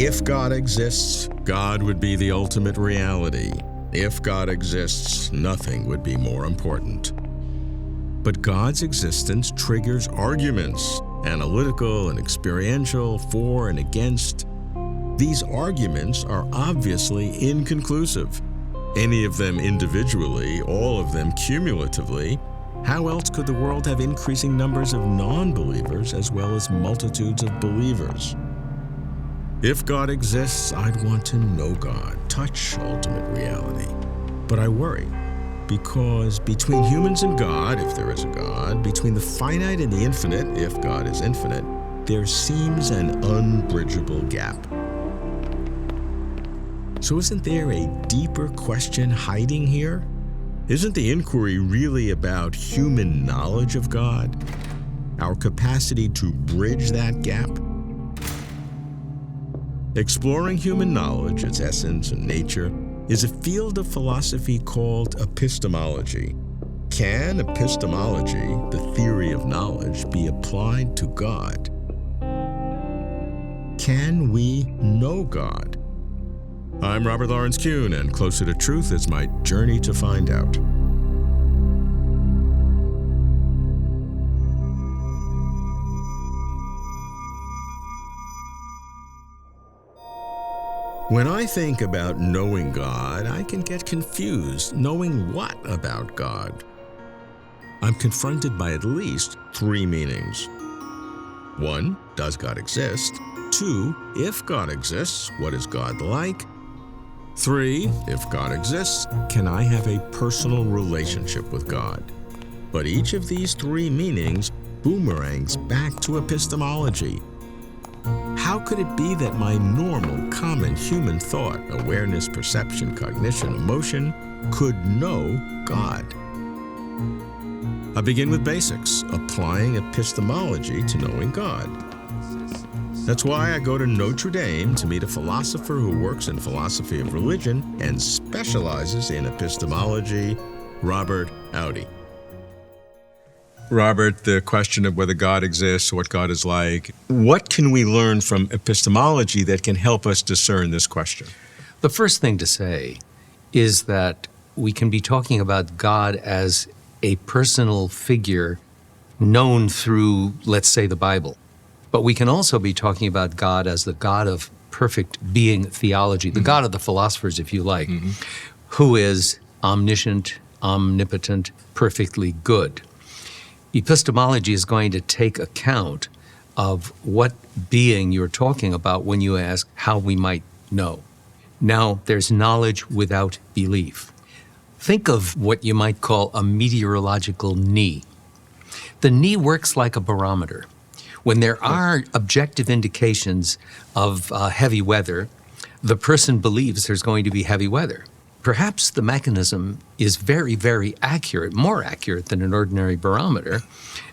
If God exists, God would be the ultimate reality. If God exists, nothing would be more important. But God's existence triggers arguments, analytical and experiential, for and against. These arguments are obviously inconclusive. Any of them individually, all of them cumulatively. How else could the world have increasing numbers of non-believers as well as multitudes of believers? If God exists, I'd want to know God, touch ultimate reality. But I worry, because between humans and God, if there is a God, between the finite and the infinite, if God is infinite, there seems an unbridgeable gap. So isn't there a deeper question hiding here? Isn't the inquiry really about human knowledge of God? Our capacity to bridge that gap? Exploring human knowledge, its essence and nature, is a field of philosophy called epistemology. Can epistemology, the theory of knowledge, be applied to God? Can we know God? I'm Robert Lawrence Kuhn, and Closer to Truth is my journey to find out. When I think about knowing God, I can get confused. Knowing what about God? I'm confronted by at least three meanings. 1, does God exist? 2, if God exists, what is God like? 3, if God exists, can I have a personal relationship with God? But each of these three meanings boomerangs back to epistemology. How could it be that my normal, common human thought, awareness, perception, cognition, emotion, could know God? I begin with basics, applying epistemology to knowing God. That's why I go to Notre Dame to meet a philosopher who works in philosophy of religion and specializes in epistemology, Robert Audi. Robert, the question of whether God exists, what God is like, what can we learn from epistemology that can help us discern this question? The first thing to say is that we can be talking about God as a personal figure known through, let's say, the Bible. But we can also be talking about God as the God of perfect being theology, the God of the philosophers, if you like, who is omniscient, omnipotent, perfectly good. Epistemology is going to take account of what being you're talking about when you ask how we might know. Now, there's knowledge without belief. Think of what you might call a meteorological knee. The knee works like a barometer. When there are objective indications of heavy weather, the person believes there's going to be heavy weather. Perhaps the mechanism is very, very accurate, more accurate than an ordinary barometer,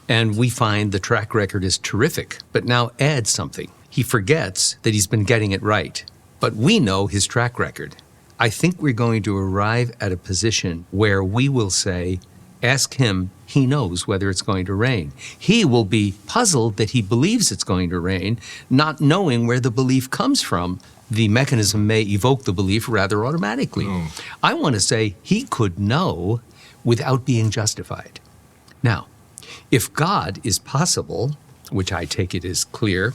and we find the track record is terrific. But now add something. He forgets that he's been getting it right, but we know his track record. I think we're going to arrive at a position where we will say, ask him, he knows whether it's going to rain. He will be puzzled that he believes it's going to rain, not knowing where the belief comes from. The mechanism may evoke the belief rather automatically. I want to say he could know without being justified. Now, if God is possible, which I take it is clear,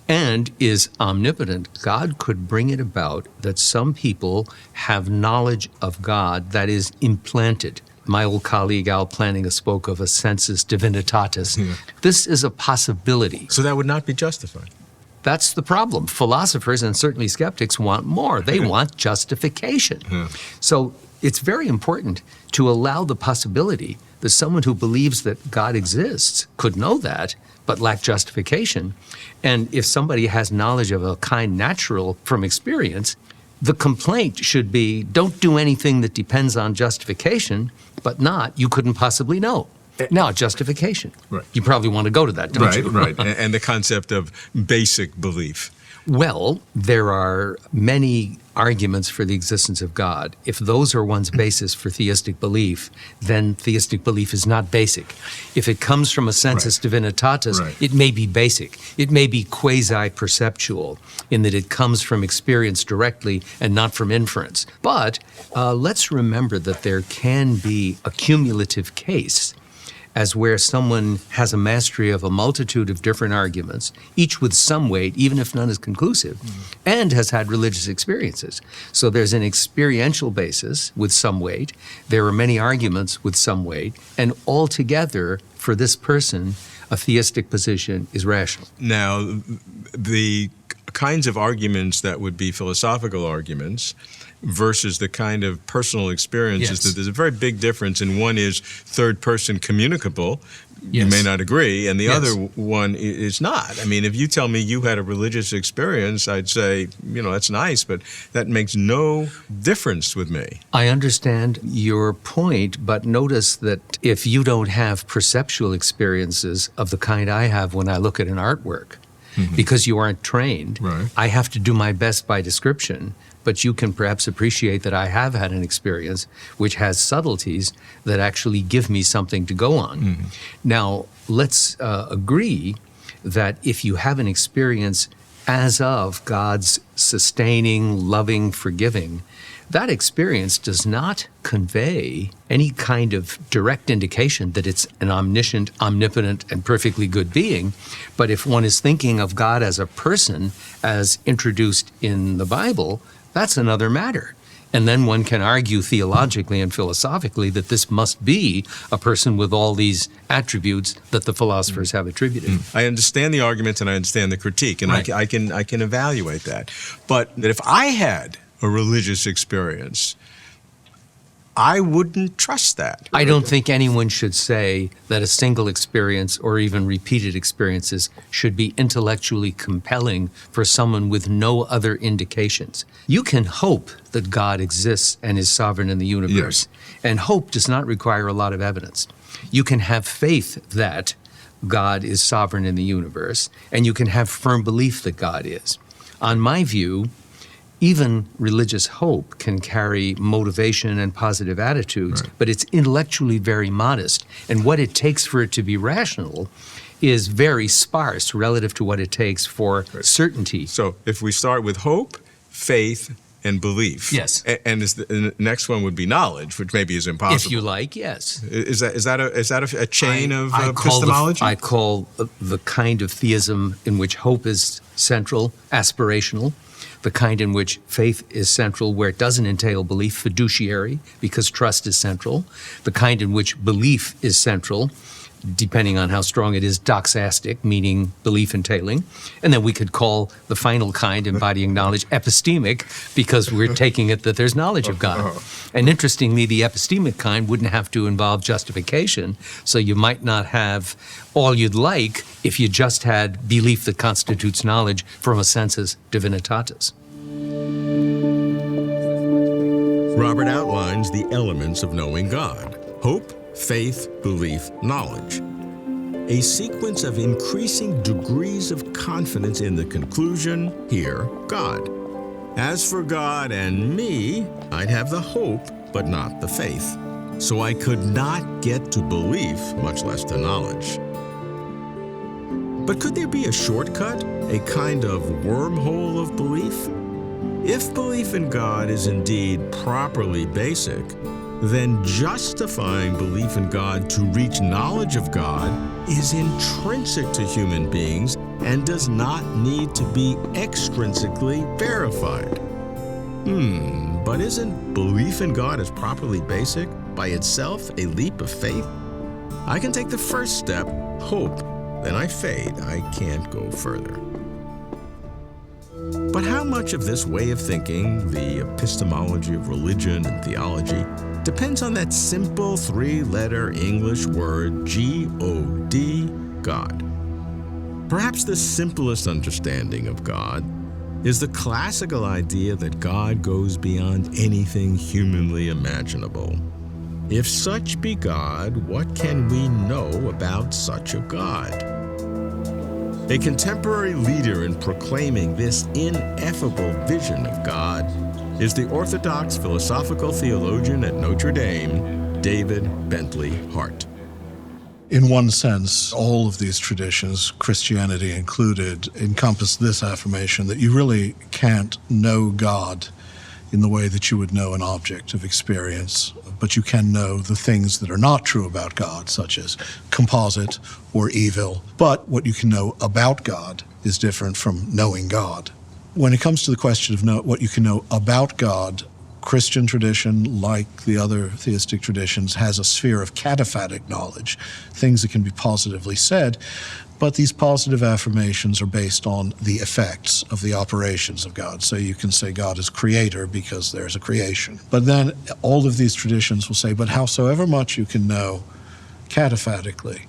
and is omnipotent, God could bring it about that some people have knowledge of God that is implanted. My old colleague Al Plantinga spoke of a sensus divinitatis. This is a possibility. So that would not be justified. That's the problem. Philosophers and certainly skeptics want more. They want justification. So it's very important to allow the possibility that someone who believes that God exists could know that, but lack justification. And if somebody has knowledge of a kind natural from experience, the complaint should be, don't do anything that depends on justification, but not, you couldn't possibly know. Now, justification. Right. You probably want to go to that, don't you? Right. And the concept of basic belief. Well, there are many arguments for the existence of God. If those are one's basis for theistic belief, then theistic belief is not basic. If it comes from a sensus divinitatis, it may be basic. It may be quasi-perceptual in that it comes from experience directly and not from inference. But let's remember that there can be a cumulative case as where someone has a mastery of a multitude of different arguments, each with some weight, even if none is conclusive, and has had religious experiences. So there's an experiential basis with some weight. There are many arguments with some weight, and altogether, for this person, a theistic position is rational. Now, the kinds of arguments that would be philosophical arguments versus the kind of personal experiences, that there's a very big difference, and one is third-person communicable. You may not agree, and the other one is not. I mean, if you tell me you had a religious experience, I'd say, that's nice, but that makes no difference with me. I understand your point, but notice that if you don't have perceptual experiences of the kind I have when I look at an artwork, because you aren't trained, I have to do my best by description, but you can perhaps appreciate that I have had an experience which has subtleties that actually give me something to go on. Now, let's agree that if you have an experience as of God's sustaining, loving, forgiving, that experience does not convey any kind of direct indication that it's an omniscient, omnipotent, and perfectly good being. But if one is thinking of God as a person, as introduced in the Bible, that's another matter. And then one can argue theologically and philosophically that this must be a person with all these attributes that the philosophers have attributed. I understand the argument and I understand the critique, and I can evaluate that. But that if I had a religious experience, I wouldn't trust that. I don't think anyone should say that a single experience or even repeated experiences should be intellectually compelling for someone with no other indications. You can hope that God exists and is sovereign in the universe, and hope does not require a lot of evidence. You can have faith that God is sovereign in the universe, and you can have firm belief that God is. On my view, even religious hope can carry motivation and positive attitudes, but it's intellectually very modest. And what it takes for it to be rational is very sparse relative to what it takes for certainty. So if we start with hope, faith, and belief. And the next one would be knowledge, which maybe is impossible. If you like, yes. Is that a chain of epistemology? I call the kind of theism in which hope is central, aspirational, the kind in which faith is central, where it doesn't entail belief, fiduciary, because trust is central, the kind in which belief is central, depending on how strong it is, doxastic, meaning belief entailing. And then we could call the final kind, embodying knowledge, epistemic, because we're taking it that there's knowledge of God. And interestingly, the epistemic kind wouldn't have to involve justification, so you might not have all you'd like if you just had belief that constitutes knowledge from a sensus divinitatis. Robert outlines the elements of knowing God: hope, faith, belief, knowledge. A sequence of increasing degrees of confidence in the conclusion, here, God. As for God and me, I'd have the hope, but not the faith. So I could not get to belief, much less to knowledge. But could there be a shortcut, a kind of wormhole of belief? If belief in God is indeed properly basic, then justifying belief in God to reach knowledge of God is intrinsic to human beings and does not need to be extrinsically verified. But isn't belief in God as properly basic by itself a leap of faith? I can take the first step, hope, then I fade. I can't go further. But how much of this way of thinking, the epistemology of religion and theology, depends on that simple three-letter English word, G-O-D, God? Perhaps the simplest understanding of God is the classical idea that God goes beyond anything humanly imaginable. If such be God, what can we know about such a God? A contemporary leader in proclaiming this ineffable vision of God is the Orthodox philosophical theologian at Notre Dame, David Bentley Hart. In one sense, all of these traditions, Christianity included, encompass this affirmation that you really can't know God in the way that you would know an object of experience, but you can know the things that are not true about God, such as composite or evil. But what you can know about God is different from knowing God. When it comes to the question of what you can know about God, Christian tradition, like the other theistic traditions, has a sphere of cataphatic knowledge, things that can be positively said, but these positive affirmations are based on the effects of the operations of God. So you can say God is creator because there's a creation. But then all of these traditions will say, but howsoever much you can know cataphatically,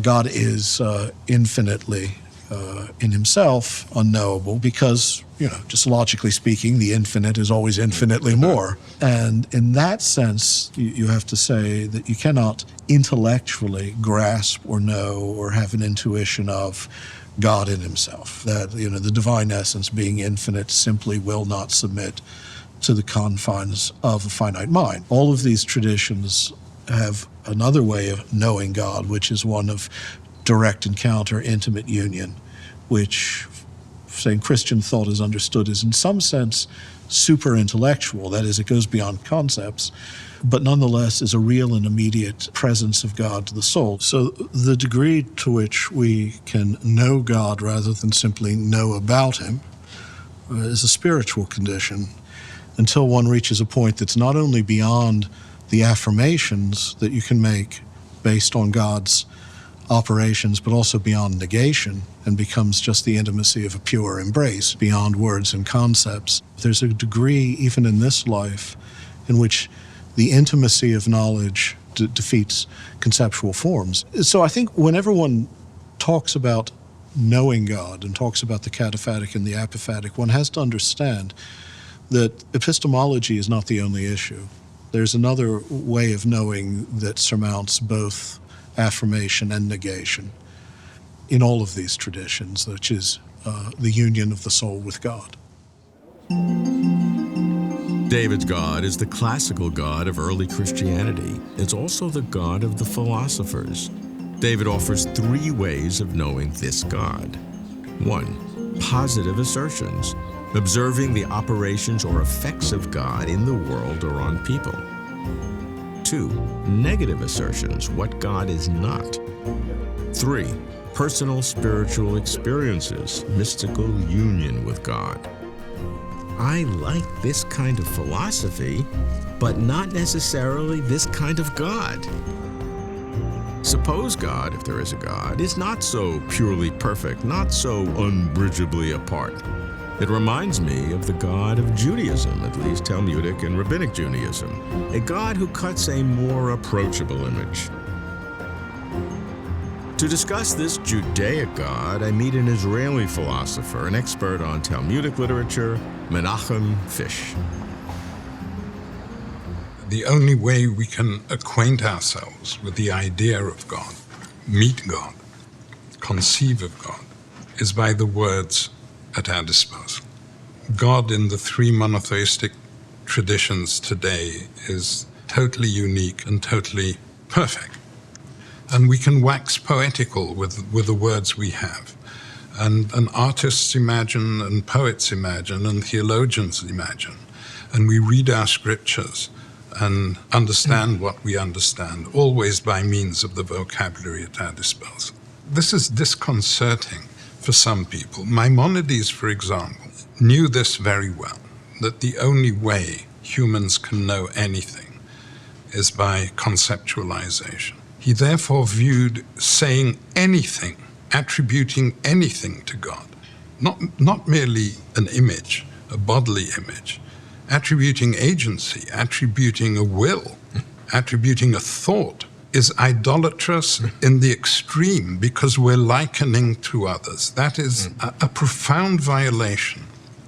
God is infinitely in himself unknowable because, just logically speaking, the infinite is always infinitely more. And in that sense, you have to say that you cannot intellectually grasp or know or have an intuition of God in himself. That, the divine essence being infinite simply will not submit to the confines of a finite mind. All of these traditions have another way of knowing God, which is one of direct encounter, intimate union, which, saying Christian thought is understood, is in some sense super intellectual. That is, it goes beyond concepts, but nonetheless is a real and immediate presence of God to the soul. So the degree to which we can know God rather than simply know about him is a spiritual condition until one reaches a point that's not only beyond the affirmations that you can make based on God's operations, but also beyond negation, and becomes just the intimacy of a pure embrace beyond words and concepts. There's a degree, even in this life, in which the intimacy of knowledge defeats conceptual forms. So I think whenever one talks about knowing God and talks about the cataphatic and the apophatic, one has to understand that epistemology is not the only issue. There's another way of knowing that surmounts both affirmation and negation in all of these traditions, which is the union of the soul with God. David's God is the classical God of early Christianity. It's also the God of the philosophers. David offers 3 ways of knowing this God. 1. Positive assertions, observing the operations or effects of God in the world or on people. 2. Negative assertions, what God is not. 3. Personal spiritual experiences, mystical union with God. I like this kind of philosophy, but not necessarily this kind of God. Suppose God, if there is a God, is not so purely perfect, not so unbridgeably apart. It reminds me of the God of Judaism, at least Talmudic and Rabbinic Judaism, a God who cuts a more approachable image. To discuss this Judaic God, I meet an Israeli philosopher, an expert on Talmudic literature, Menachem Fisch. The only way we can acquaint ourselves with the idea of God, meet God, conceive of God, is by the words at our disposal. God in the 3 monotheistic traditions today is totally unique and totally perfect. And we can wax poetical with the words we have. And artists imagine, and poets imagine, and theologians imagine. And we read our scriptures and understand what we understand, always by means of the vocabulary at our disposal. This is disconcerting for some people. Maimonides, for example, knew this very well, that the only way humans can know anything is by conceptualization. He therefore viewed saying anything, attributing anything to God, not merely an image, a bodily image, attributing agency, attributing a will, attributing a thought, is idolatrous in the extreme because we're likening to others. That is a profound violation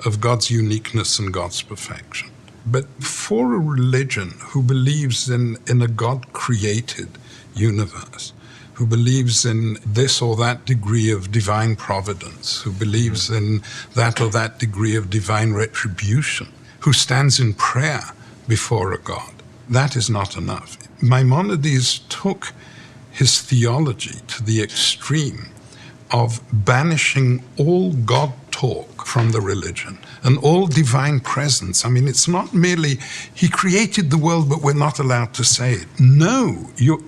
of God's uniqueness and God's perfection. But for a religion who believes in a God-created universe, who believes in this or that degree of divine providence, who believes in that or that degree of divine retribution, who stands in prayer before a God. That is not enough. Maimonides took his theology to the extreme of banishing all God talk from the religion and all divine presence. I mean, it's not merely he created the world, but we're not allowed to say it. No, you,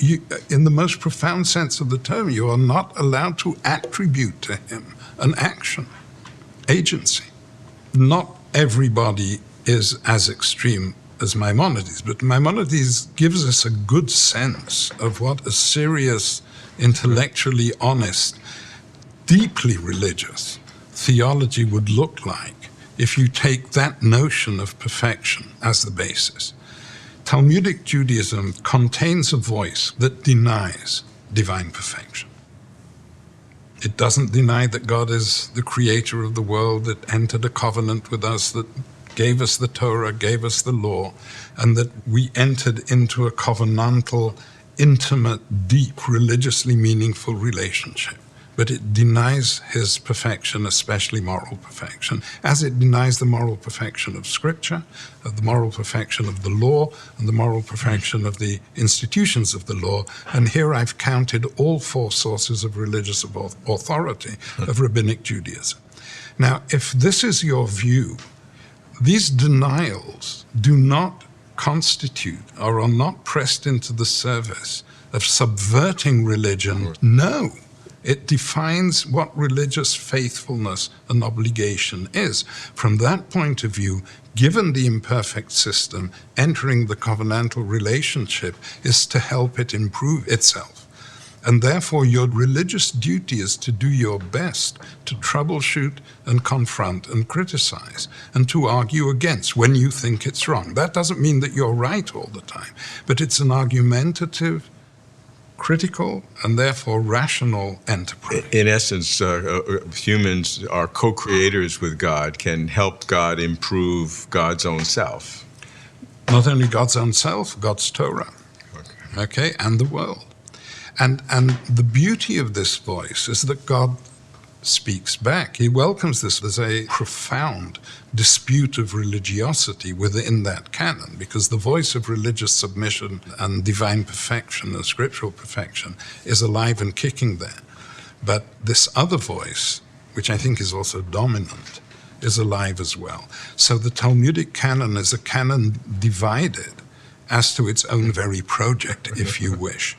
in the most profound sense of the term, you are not allowed to attribute to him an action, agency. Not everybody is as extreme as Maimonides, but Maimonides gives us a good sense of what a serious, intellectually honest, deeply religious theology would look like if you take that notion of perfection as the basis. Talmudic Judaism contains a voice that denies divine perfection. It doesn't deny that God is the creator of the world, that entered a covenant with us, that gave us the Torah, gave us the law, and that we entered into a covenantal, intimate, deep, religiously meaningful relationship. But it denies his perfection, especially moral perfection, as it denies the moral perfection of Scripture, the moral perfection of the law, and the moral perfection of the institutions of the law. And here I've counted all four sources of religious authority of Rabbinic Judaism. Now, if this is your view, these denials do not constitute or are not pressed into the service of subverting religion. No. It defines what religious faithfulness and obligation is. From that point of view, given the imperfect system, entering the covenantal relationship is to help it improve itself. And therefore, your religious duty is to do your best to troubleshoot and confront and criticize and to argue against when you think it's wrong. That doesn't mean that you're right all the time, but it's an argumentative, critical, and therefore rational enterprise. In essence, humans are co-creators with God, can help God improve God's own self. Not only God's own self, God's Torah, okay, and the world. And the beauty of this voice is that God speaks back. He welcomes this. There's a profound dispute of religiosity within that canon, because the voice of religious submission and divine perfection and scriptural perfection is alive and kicking there. But this other voice, which I think is also dominant, is alive as well. So the Talmudic canon is a canon divided as to its own very project, if you wish.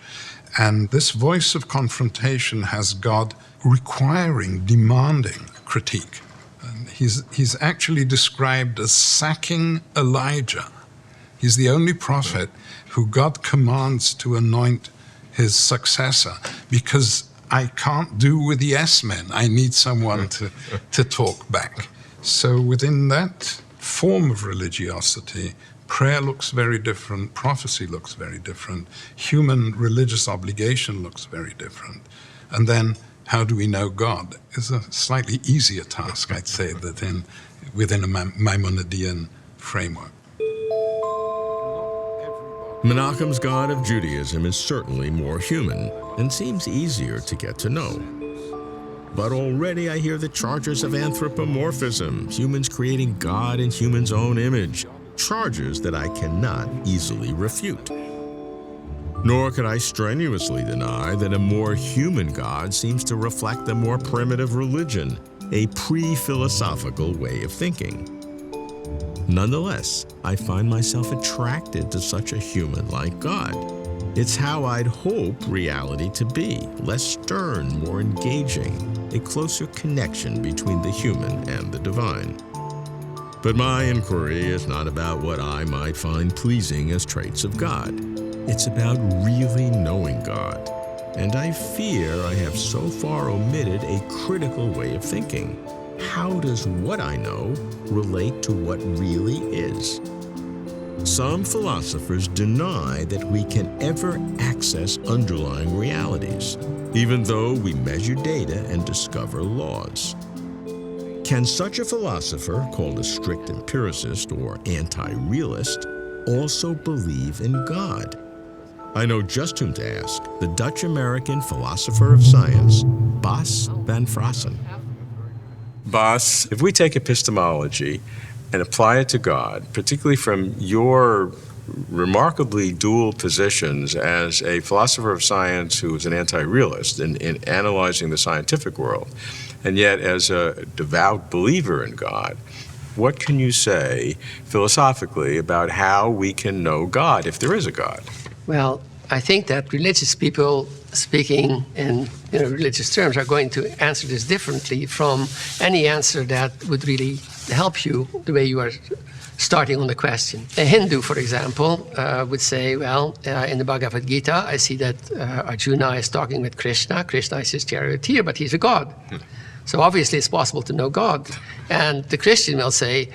And this voice of confrontation has God requiring, demanding critique. And he's actually described as sacking Elijah. He's the only prophet who God commands to anoint his successor, because I can't do with the yes-men. I need someone to talk back. So within that form of religiosity, prayer looks very different, prophecy looks very different, human religious obligation looks very different. And then how do we know God is a slightly easier task, I'd say, within a Maimonidean framework. Menachem's God of Judaism is certainly more human and seems easier to get to know. But already I hear the charges of anthropomorphism, humans creating God in humans' own image, charges that I cannot easily refute. Nor could I strenuously deny that a more human God seems to reflect a more primitive religion, a pre-philosophical way of thinking. Nonetheless, I find myself attracted to such a human-like God. It's how I'd hope reality to be, less stern, more engaging, a closer connection between the human and the divine. But my inquiry is not about what I might find pleasing as traits of God. It's about really knowing God. And I fear I have so far omitted a critical way of thinking. How does what I know relate to what really is? Some philosophers deny that we can ever access underlying realities, even though we measure data and discover laws. Can such a philosopher, called a strict empiricist or anti-realist, also believe in God? I know just whom to ask, the Dutch-American philosopher of science, Bas van Fraassen. Bas, if we take epistemology and apply it to God, particularly from your remarkably dual positions as a philosopher of science who is an anti-realist in analyzing the scientific world, and yet as a devout believer in God, what can you say philosophically about how we can know God, if there is a God? Well, I think that religious people speaking in religious terms are going to answer this differently from any answer that would really help you the way you are starting on the question. A Hindu, for example, would say, well, in the Bhagavad Gita, I see that Arjuna is talking with Krishna. Krishna is his charioteer, but he's a god. So obviously it's possible to know God. And the Christian will say,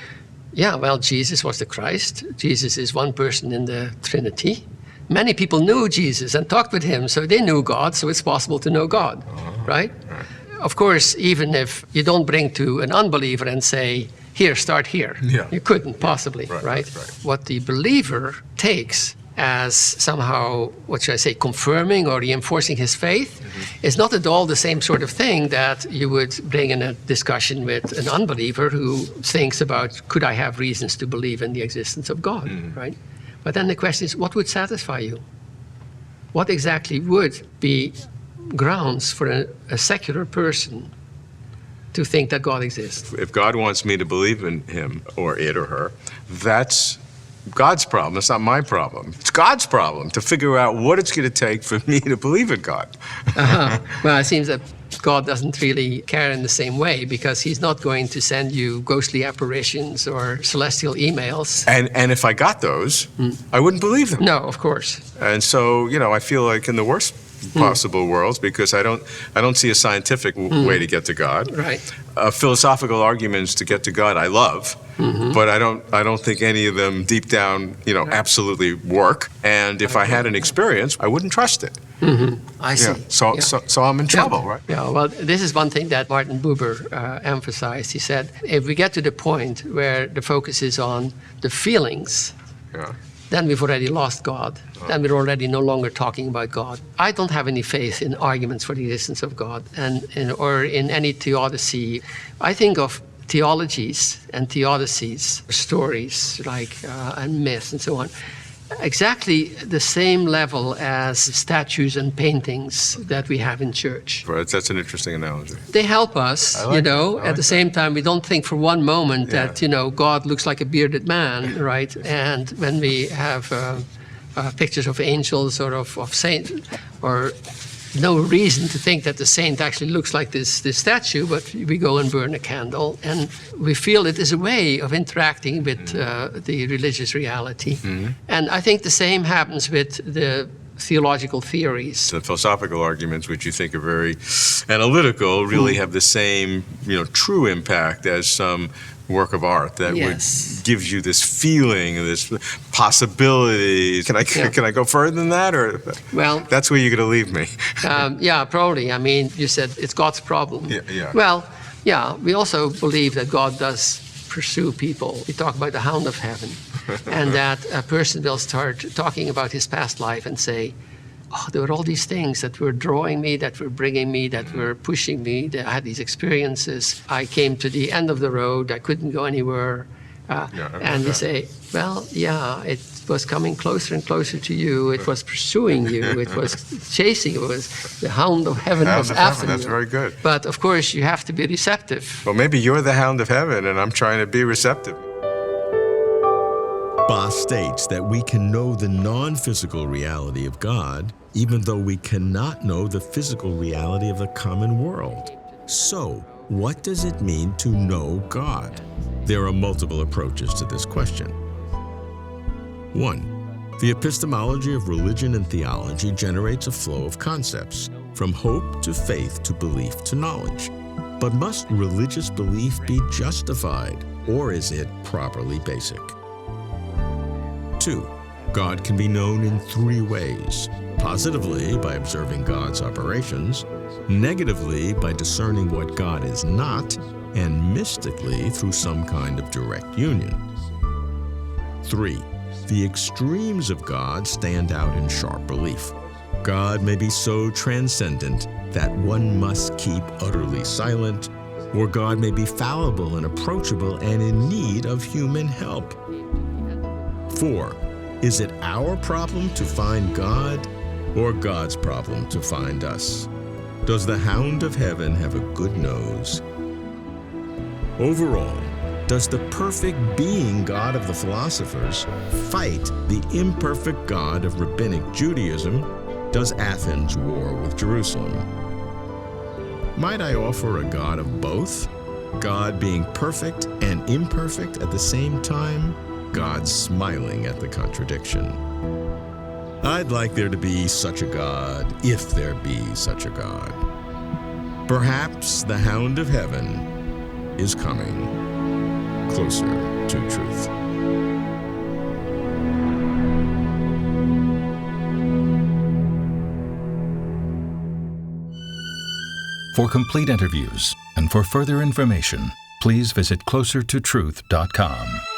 yeah, well, Jesus was the Christ. Jesus is one person in the Trinity. Many people knew Jesus and talked with him, so they knew God, so it's possible to know God, right? Of course, even if you don't bring to an unbeliever and say, here, start here. Yeah. You couldn't possibly, right? What the believer takes as somehow, what should I say, confirming or reinforcing his faith is not at all the same sort of thing that you would bring in a discussion with an unbeliever who thinks about, could I have reasons to believe in the existence of God, right? But then the question is, what would satisfy you? What exactly would be grounds for a secular person to think that God exists? If God wants me to believe in him or it or her, that's God's problem. It's not my problem. It's God's problem to figure out what it's going to take for me to believe in God. Well, it seems that God doesn't really care in the same way, because he's not going to send you ghostly apparitions or celestial emails. And if I got those, I wouldn't believe them. No, of course. And so, I feel like in the worst possible worlds, because I don't see a scientific way to get to God. Right. Philosophical arguments to get to God I love, but I don't think any of them deep down, absolutely work. And if I had an experience, I wouldn't trust it. I see. So I'm in trouble, right? Yeah, well, this is one thing that Martin Buber emphasized. He said, if we get to the point where the focus is on the feelings, then we've already lost God. Then we're already no longer talking about God. I don't have any faith in arguments for the existence of God or in any theodicy. I think of theologies and theodicies, stories like and myths and so on, exactly the same level as statues and paintings that we have in church. Right, that's an interesting analogy. They help us, at the same time, we don't think for one moment that, God looks like a bearded man, right? And when we have pictures of angels or of saints, or no reason to think that the saint actually looks like this statue, but we go and burn a candle, and we feel it is a way of interacting with the religious reality. And I think the same happens with the theological theories. The philosophical arguments, which you think are very analytical, really have the same, true impact as some work of art that would gives you this feeling, this possibility. Can I go further than that, or that's where you're going to leave me? Yeah, probably. I mean, you said it's God's problem. Well, we also believe that God does pursue people. We talk about the hound of heaven, and that a person will start talking about his past life and say, oh, there were all these things that were drawing me, that were bringing me, that were pushing me. I had these experiences. I came to the end of the road. I couldn't go anywhere. And you say, well, it was coming closer and closer to you. It was pursuing you. It was chasing. It was the hound of heaven was after you. That's very good. But, of course, you have to be receptive. Well, maybe you're the hound of heaven, and I'm trying to be receptive. Bas states that we can know the non-physical reality of God, even though we cannot know the physical reality of the common world. So, what does it mean to know God? There are multiple approaches to this question. 1. The epistemology of religion and theology generates a flow of concepts, from hope to faith to belief to knowledge. But must religious belief be justified, or is it properly basic? 2. God can be known in 3 ways. Positively, by observing God's operations, negatively, by discerning what God is not, and mystically, through some kind of direct union. 3. the extremes of God stand out in sharp relief. God may be so transcendent that one must keep utterly silent, or God may be fallible and approachable and in need of human help. 4. Is it our problem to find God, or God's problem to find us? Does the hound of heaven have a good nose? Overall, does the perfect being God of the philosophers fight the imperfect God of rabbinic Judaism? Does Athens war with Jerusalem? Might I offer a God of both? God being perfect and imperfect at the same time? God smiling at the contradiction. I'd like there to be such a God, if there be such a God. Perhaps the hound of heaven is coming closer to truth. For complete interviews and for further information, please visit closertotruth.com.